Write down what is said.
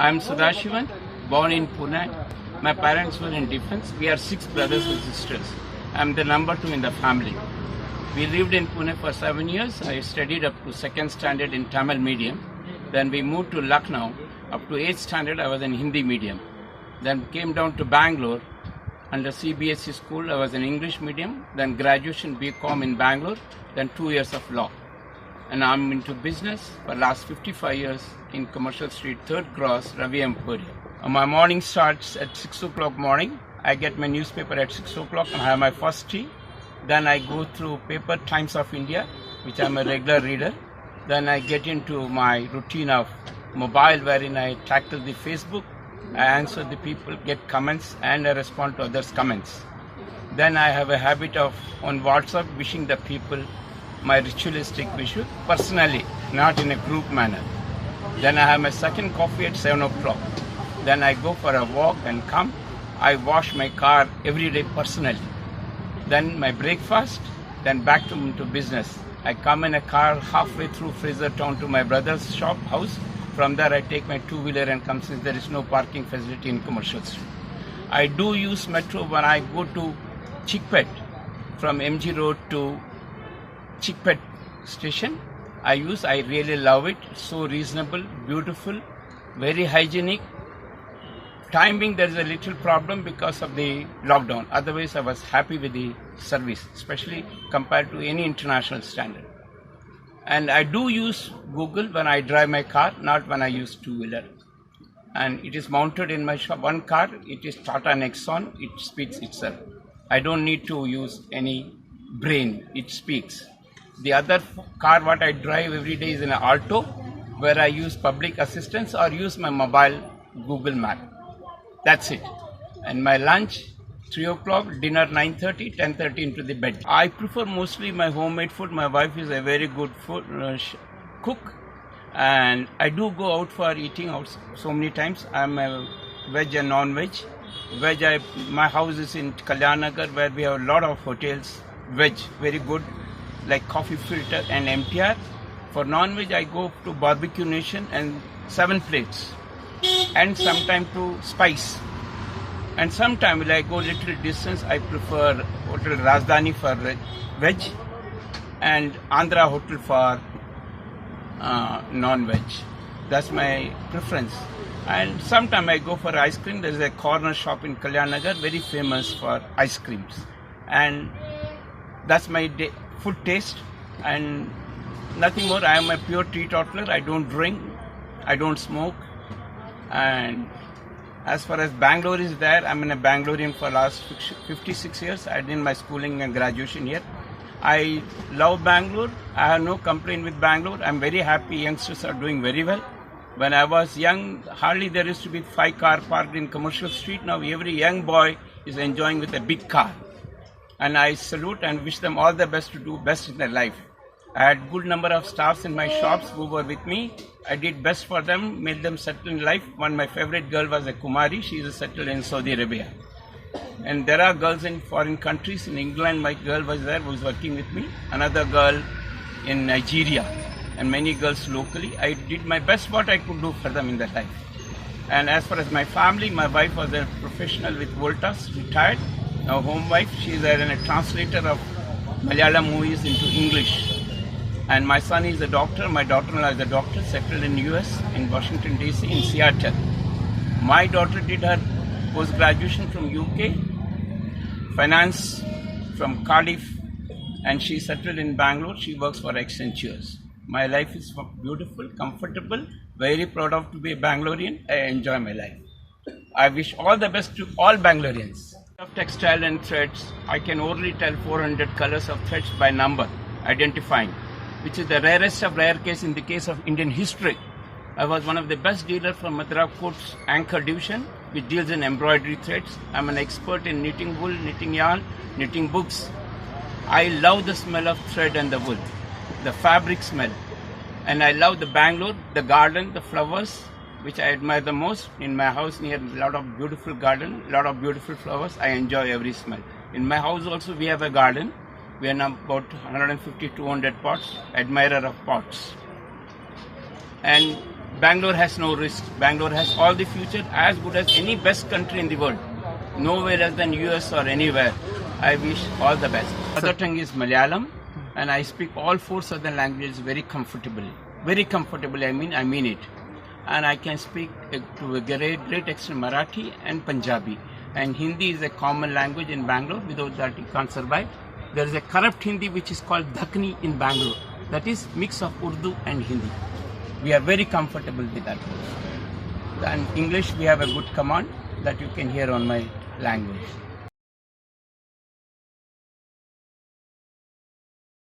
I am Sadashivan, born in Pune. My parents were in defense. We are 6 brothers and sisters. I am the number 2 in the family. We lived in Pune for 7 years. I studied up to 2nd standard in Tamil medium. Then we moved to Lucknow. Up to 8th standard I was in Hindi medium. Then came down to Bangalore. Under CBSE school I was in English medium. Then graduation BCom in Bangalore. Then 2 years of law. And I'm into business for the last 55 years in Commercial Street, 3rd Cross, Ravi Emporium. My morning starts at 6 o'clock morning. I get my newspaper at 6 o'clock and I have my first tea. Then I go through paper Times of India, which I'm a regular reader. Then I get into my routine of mobile, wherein I tackle the Facebook, I answer the people, get comments, and I respond to others' comments. Then I have a habit of, on WhatsApp, wishing the people my ritualistic wish, personally, not in a group manner. Then I have my second coffee at 7 o'clock. Then I go for a walk and come. I wash my car every day personally. Then my breakfast, then back to business. I come in a car halfway through Fraser Town to my brother's shop house. From there I take my two-wheeler and come, since there is no parking facility in Commercial Street. I do use metro when I go to Chickpet, from MG Road to Chickpet station. I really love it. It's so reasonable, beautiful, very hygienic. Timing, there is a little problem because of the lockdown. Otherwise, I was happy with the service, especially compared to any international standard. And I do use Google when I drive my car, not when I use two-wheeler. And it is mounted in my shop. One car, it is Tata Nexon, it speaks itself. I don't need to use any brain, it speaks. The other car what I drive every day is an Alto, where I use public assistance or use my mobile Google map. That's it. And my lunch, 3 o'clock, dinner 9:30, 10:30 into the bed. I prefer mostly my homemade food. My wife is a very good food cook. And I do go out for eating out so many times. I'm a veg and non-veg. My house is in Kalyanagar, where we have a lot of hotels, veg, very good, like Coffee Filter and MTR. For non-veg, I go to Barbecue Nation and 7 plates. And sometime to Spice. And sometime when I go little distance, I prefer Hotel Rajdhani for veg and Andhra Hotel for non-veg. That's my preference. And sometime I go for ice cream. There is a corner shop in Kalyanagar, very famous for ice creams. And that's my food taste. And nothing more. I am a pure teetotaler. I don't drink. I don't smoke. And as far as Bangalore is there, I'm in a Bangalorean for last 56 years. I did my schooling and graduation here. I love Bangalore. I have no complaint with Bangalore. I'm very happy. Youngsters are doing very well. When I was young, hardly there used to be 5 cars parked in Commercial Street. Now every young boy is enjoying with a big car. And I salute and wish them all the best to do best in their life. I had good number of staffs in my shops who were with me. I did best for them, made them settle in life. My favorite girl was a Kumari. She is settled in Saudi Arabia. And there are girls in foreign countries. In England, my girl was there, who was working with me. Another girl in Nigeria. And many girls locally. I did my best what I could do for them in their life. And as far as my family, my wife was a professional with Voltas, retired. Now home wife. She is a translator of Malayalam movies into English. And my son is a doctor, my daughter-in-law is a doctor, settled in US, in Washington DC, in Seattle. My daughter did her post-graduation from UK, finance from Cardiff, and she settled in Bangalore. She works for Accenture. My life is beautiful, comfortable, very proud of to be a Bangalorean. I enjoy my life. I wish all the best to all Bangaloreans. Of textile and threads, I can only tell 400 colors of threads by number, identifying, which is the rarest of rare case in the case of Indian history. I was one of the best dealers from Madras Court's Anchor Division, which deals in embroidery threads. I'm an expert in knitting wool, knitting yarn, knitting books. I love the smell of thread and the wool, the fabric smell. And I love the Bangalore, the garden, the flowers, which I admire the most. In my house near a lot of beautiful garden, a lot of beautiful flowers. I enjoy every smell. In my house also we have a garden. We are now about 150, 200 pots, admirer of pots. And Bangalore has no risk. Bangalore has all the future as good as any best country in the world. Nowhere else than US or anywhere. I wish all the best. Mother tongue is Malayalam, and I speak all 4 southern languages very comfortably. Very comfortably, I mean it. And I can speak to a great extent Marathi and Punjabi. And Hindi is a common language in Bangalore. Without that, you can't survive. There is a corrupt Hindi which is called Dakhni in Bangalore. That is mix of Urdu and Hindi. We are very comfortable with that. And English, we have a good command that you can hear on my language.